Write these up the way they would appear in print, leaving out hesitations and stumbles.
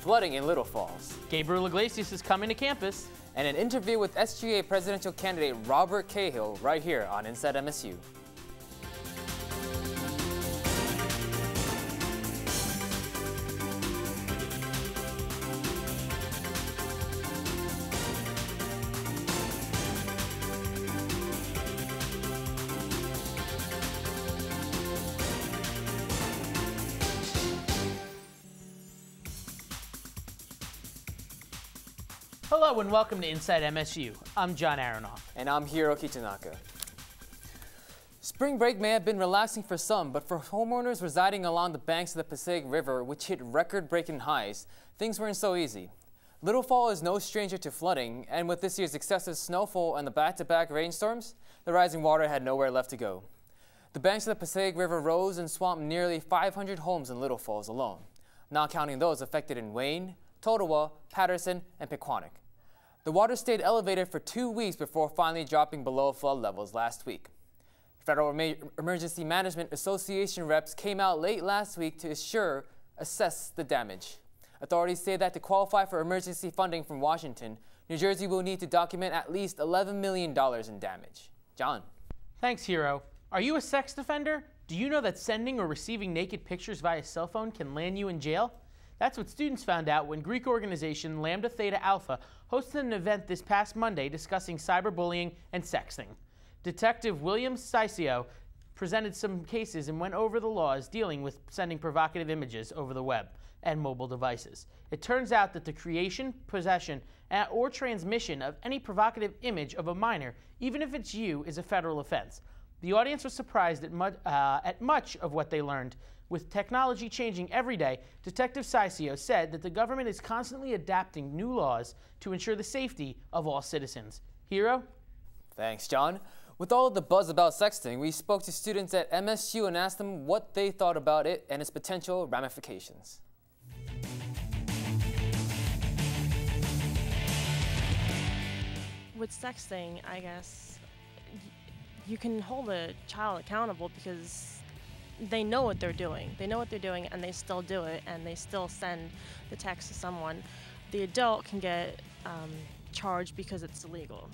flooding in Little Falls. Gabriel Iglesias is coming to campus. And an interview with SGA presidential candidate Robert Cahill right here on Inside MSU. Hello and welcome to Inside MSU. I'm John Aronoff. And I'm Hiroki Tanaka. Spring break may have been relaxing for some, but for homeowners residing along the banks of the Passaic River, which hit record-breaking highs, things weren't so easy. Little Falls is no stranger to flooding, and with this year's excessive snowfall and the back-to-back rainstorms, the rising water had nowhere left to go. The banks of the Passaic River rose and swamped nearly 500 homes in Little Falls alone, not counting those affected in Wayne, Totowa, Patterson, and Pequannock. The water stayed elevated for 2 weeks before finally dropping below flood levels last week. Federal Emergency Management Association reps came out late last week to assess the damage. Authorities say that to qualify for emergency funding from Washington, New Jersey will need to document at least $11 million in damage. John. Thanks, Hiro. Are you a sex offender? Do you know that sending or receiving naked pictures via cell phone can land you in jail? That's what students found out when Greek organization Lambda Theta Alpha hosted an event this past Monday discussing cyberbullying and sexting. Detective William Sisio presented some cases and went over the laws dealing with sending provocative images over the web and mobile devices. It turns out that the creation, possession, or transmission of any provocative image of a minor, even if it's you, is a federal offense. The audience was surprised at much of what they learned. With technology changing every day, Detective Sisio said that the government is constantly adapting new laws to ensure the safety of all citizens. Hiro? Thanks, John. With all of the buzz about sexting, we spoke to students at MSU and asked them what they thought about it and its potential ramifications. With sexting, I guess, you can hold a child accountable because they know what they're doing. They know what they're doing and they still do it and they still send the text to someone. The adult can get charged because it's illegal,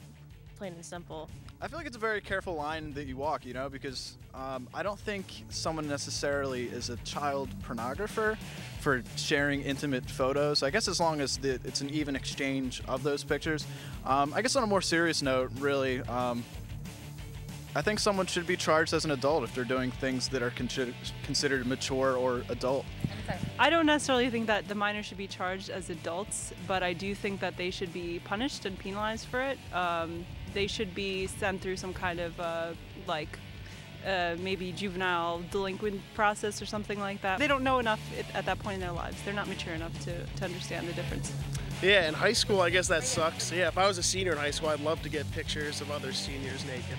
plain and simple. I feel like it's a very careful line that you walk, because I don't think someone necessarily is a child pornographer for sharing intimate photos. I guess as long as it's an even exchange of those pictures. I guess on a more serious note, really, I think someone should be charged as an adult if they're doing things that are considered mature or adult. I don't necessarily think that the minors should be charged as adults, but I do think that they should be punished and penalized for it. They should be sent through some kind of maybe juvenile delinquent process or something like that. They don't know enough at that point in their lives. They're not mature enough to understand the difference. Yeah, in high school, I guess that sucks. Yeah, if I was a senior in high school, I'd love to get pictures of other seniors naked.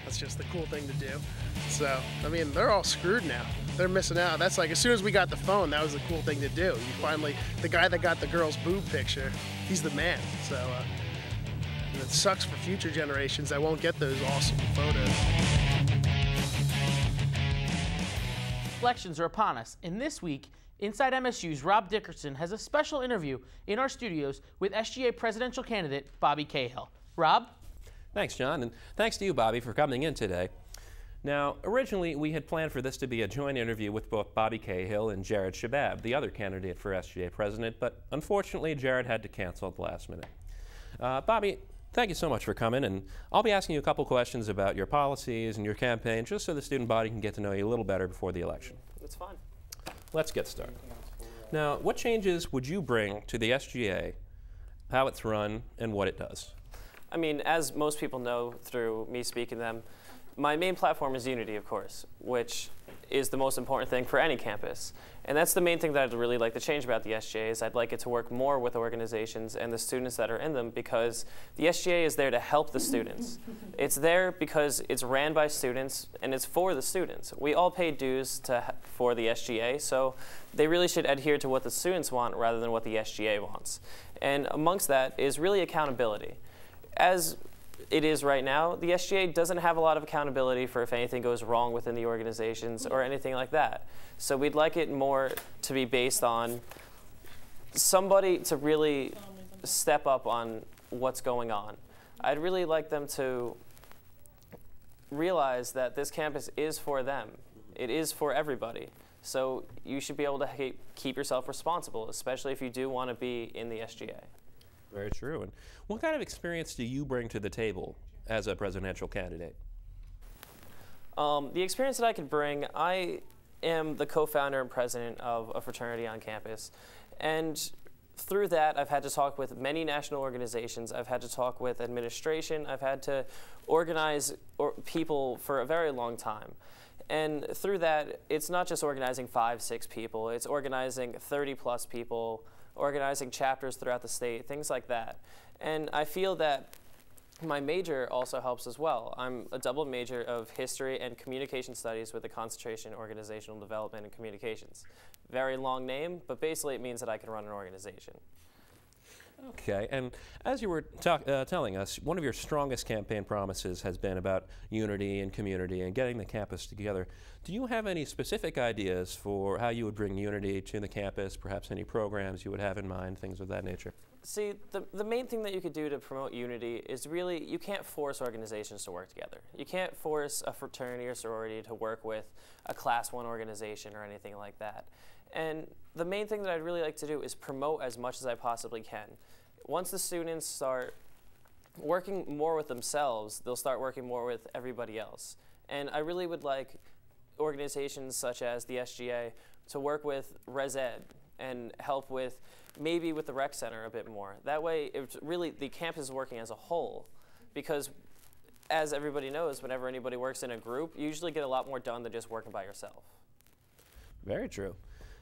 That's just the cool thing to do. So, I mean, they're all screwed now. They're missing out. That's like, as soon as we got the phone, that was the cool thing to do. You finally, the guy that got the girl's boob picture, he's the man. So, it sucks for future generations that won't get those awesome photos. Elections are upon us, and this week, Inside MSU's Rob Dickerson has a special interview in our studios with SGA presidential candidate Bobby Cahill. Rob? Thanks, John, and thanks to you, Bobby, for coming in today. Now, originally, we had planned for this to be a joint interview with both Bobby Cahill and Jared Shabab, the other candidate for SGA president, but unfortunately, Jared had to cancel at the last minute. Bobby, thank you so much for coming, and I'll be asking you a couple questions about your policies and your campaign, just so the student body can get to know you a little better before the election. That's fine. Let's get started. Now, what changes would you bring to the SGA, how it's run, and what it does? I mean, as most people know through me speaking to them, my main platform is unity, of course, which is the most important thing for any campus. And that's the main thing that I'd really like to change about the SGA is I'd like it to work more with organizations and the students that are in them, because the SGA is there to help the students. It's there because it's ran by students and it's for the students. We all pay dues for the SGA, so they really should adhere to what the students want rather than what the SGA wants. And amongst that is really accountability. As it is right now, the SGA doesn't have a lot of accountability for if anything goes wrong within the organizations or anything like that. So we'd like it more to be based on somebody to really step up on what's going on. I'd really like them to realize that this campus is for them. It is for everybody. So you should be able to keep yourself responsible, especially if you do want to be in the SGA. Very true. And what kind of experience do you bring to the table as a presidential candidate? The experience that I could bring, I am the co-founder and president of a fraternity on campus. And through that, I've had to talk with many national organizations. I've had to talk with administration. I've had to organize people for a very long time. And through that, it's not just organizing 5, 6 people. It's organizing 30-plus people, organizing chapters throughout the state, things like that. And I feel that my major also helps as well. I'm a double major of history and communication studies with a concentration in organizational development and communications. Very long name, but basically it means that I can run an organization. Okay, and as you were telling us, one of your strongest campaign promises has been about unity and community and getting the campus together. Do you have any specific ideas for how you would bring unity to the campus, perhaps any programs you would have in mind, things of that nature? See, the main thing that you could do to promote unity is really, you can't force organizations to work together. You can't force a fraternity or sorority to work with a Class 1 organization or anything like that. And the main thing that I'd really like to do is promote as much as I possibly can. Once the students start working more with themselves, they'll start working more with everybody else. And I really would like organizations such as the SGA to work with Res Ed and help with maybe with the rec center a bit more. That way, it's really the campus is working as a whole, because as everybody knows, whenever anybody works in a group, you usually get a lot more done than just working by yourself. Very true.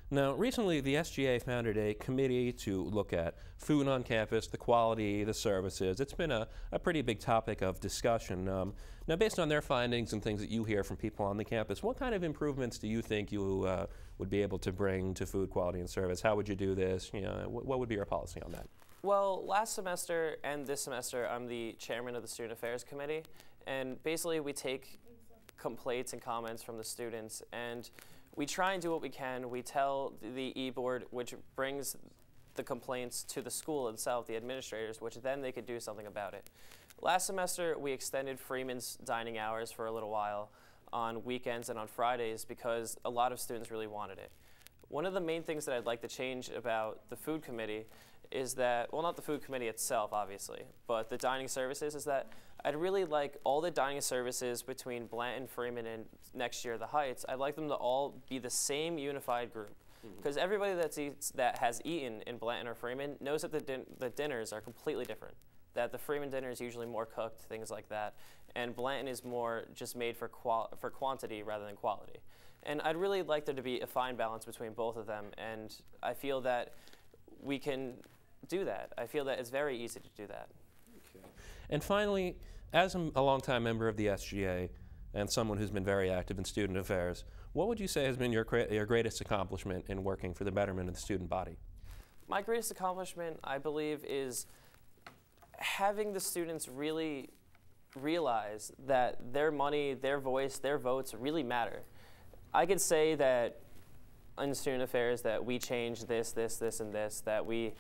Now, recently the SGA founded a committee to look at food on campus, the quality, the services. It's been a pretty big topic of discussion. Now, based on their findings and things that you hear from people on the campus, what kind of improvements do you think you would be able to bring to food quality and service? How would you do this? You know, what would be your policy on that? Well, last semester and this semester, I'm the chairman of the Student Affairs Committee, and basically we take complaints and comments from the students, and we try and do what we can. We tell the e-board, which brings the complaints to the school itself, the administrators, which then they could do something about it. Last semester, we extended Freeman's dining hours for a little while on weekends and on Fridays because a lot of students really wanted it. One of the main things that I'd like to change about the food committee is that, well, not the food committee itself, obviously, but the dining services, is that I'd really like all the dining services between Blanton, Freeman, and next year the Heights, I'd like them to all be the same unified group. Because everybody that has eaten in Blanton or Freeman knows that the dinners are completely different. That the Freeman dinner is usually more cooked, things like that, and Blanton is more just made for quantity rather than quality. And I'd really like there to be a fine balance between both of them, and I feel that we can do that. I feel that it's very easy to do that. Okay. And finally, as a longtime member of the SGA and someone who's been very active in student affairs, what would you say has been your greatest accomplishment in working for the betterment of the student body? My greatest accomplishment, I believe, is having the students really realize that their money, their voice, their votes really matter. I could say that in student affairs that we changed this, and this, that we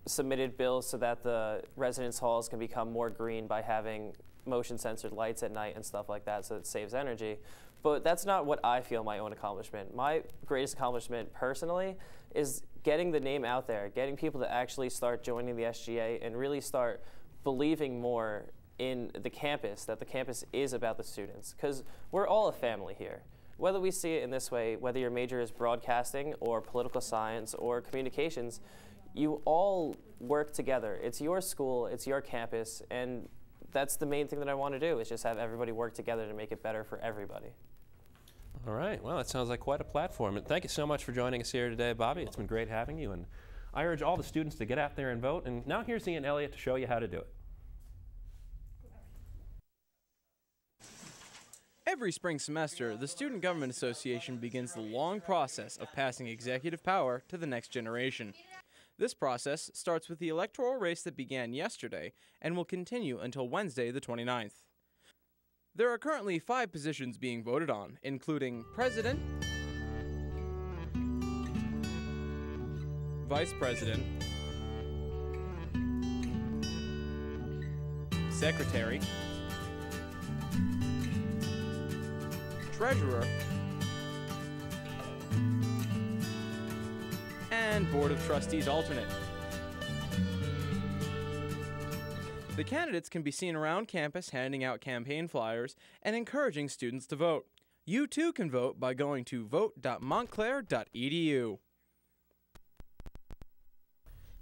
submitted bills so that the residence halls can become more green by having motion censored lights at night and stuff like that, so it saves energy. But that's not what I feel my own accomplishment. My greatest accomplishment personally is getting the name out there, getting people to actually start joining the SGA and really start believing more in the campus, that the campus is about the students, because we're all a family here. Whether we see it in this way, whether your major is broadcasting or political science or communications, you all work together. It's your school, it's your campus, and that's the main thing that I want to do, is just have everybody work together to make it better for everybody. All right, well, it sounds like quite a platform. And thank you so much for joining us here today, Bobby. It's been great having you, and I urge all the students to get out there and vote. And now here's Ian Elliott to show you how to do it. Every spring semester, the Student Government Association begins the long process of passing executive power to the next generation. This process starts with the electoral race that began yesterday and will continue until Wednesday the 29th. There are currently 5 positions being voted on, including President, Vice President, Secretary, Treasurer, and Board of Trustees alternate. The candidates can be seen around campus handing out campaign flyers and encouraging students to vote. You too can vote by going to vote.montclair.edu.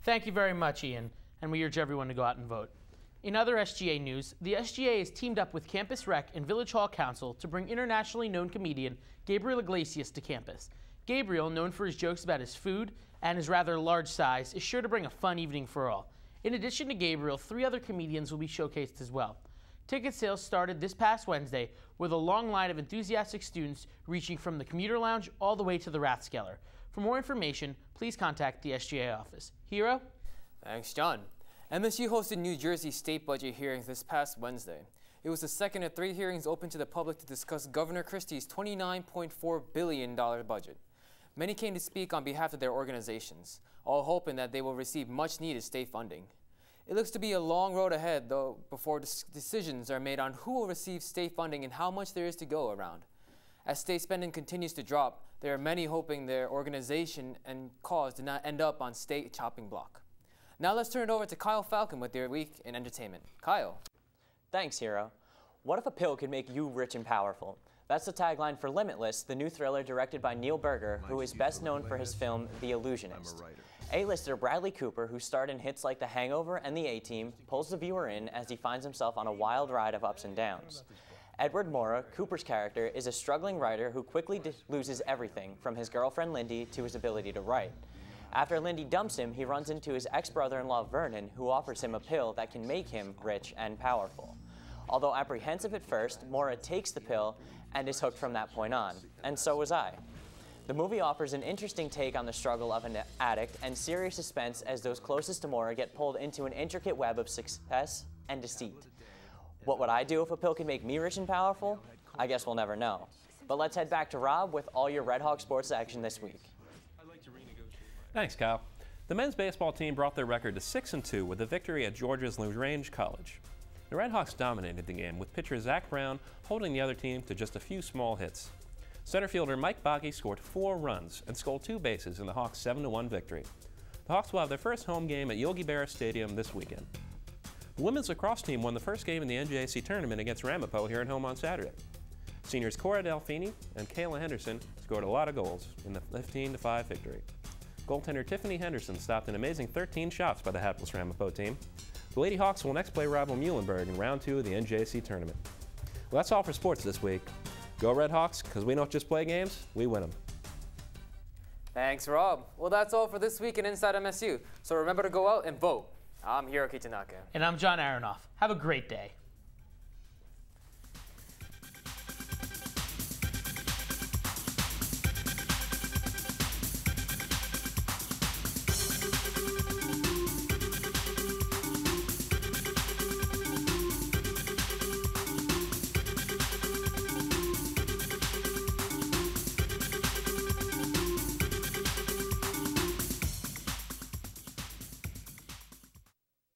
Thank you very much, Ian, and we urge everyone to go out and vote. In other SGA news, the SGA has teamed up with Campus Rec and Village Hall Council to bring internationally known comedian Gabriel Iglesias to campus. Gabriel, known for his jokes about his food and his rather large size, is sure to bring a fun evening for all. In addition to Gabriel, 3 other comedians will be showcased as well. Ticket sales started this past Wednesday with a long line of enthusiastic students reaching from the commuter lounge all the way to the Rathskeller. For more information, please contact the SGA office. Hero? Thanks, John. MSU hosted New Jersey state budget hearings this past Wednesday. It was the second of 3 hearings open to the public to discuss Governor Christie's $29.4 billion budget. Many came to speak on behalf of their organizations, all hoping that they will receive much-needed state funding. It looks to be a long road ahead, though, before decisions are made on who will receive state funding and how much there is to go around. As state spending continues to drop, there are many hoping their organization and cause do not end up on state chopping block. Now let's turn it over to Kyle Falcon with their week in entertainment. Kyle. Thanks, Hero. What if a pill could make you rich and powerful? That's the tagline for Limitless, the new thriller directed by Neil Burger, who is best known for his film The Illusionist. A-lister Bradley Cooper, who starred in hits like The Hangover and The A-Team, pulls the viewer in as he finds himself on a wild ride of ups and downs. Edward Morra, Cooper's character, is a struggling writer who quickly loses everything, from his girlfriend Lindy to his ability to write. After Lindy dumps him, he runs into his ex-brother-in-law Vernon, who offers him a pill that can make him rich and powerful. Although apprehensive at first, Morra takes the pill and is hooked from that point on, and so was I. The movie offers an interesting take on the struggle of an addict and serious suspense as those closest to Morra get pulled into an intricate web of success and deceit. What would I do if a pill could make me rich and powerful? I guess we'll never know. But let's head back to Rob with all your Red Hawk sports action this week. Thanks, Kyle. The men's baseball team brought their record to 6-2 with a victory at Georgia's LaGrange College. The Red Hawks dominated the game, with pitcher Zach Brown holding the other team to just a few small hits. Center fielder Mike Boggy scored 4 runs and stole 2 bases in the Hawks' 7-1 victory. The Hawks will have their first home game at Yogi Berra Stadium this weekend. The women's lacrosse team won the first game in the NJAC tournament against Ramapo here at home on Saturday. Seniors Cora Delfini and Kayla Henderson scored a lot of goals in the 15-5 victory. Goaltender Tiffany Henderson stopped an amazing 13 shots by the hapless Ramapo team. The Lady Hawks will next play rival Muhlenberg in round 2 of the NJAC tournament. Well, that's all for sports this week. Go Red Hawks, because we don't just play games, we win them. Thanks, Rob. Well, that's all for this week in Inside MSU. So remember to go out and vote. I'm Hiroki Tanaka. And I'm John Aronoff. Have a great day.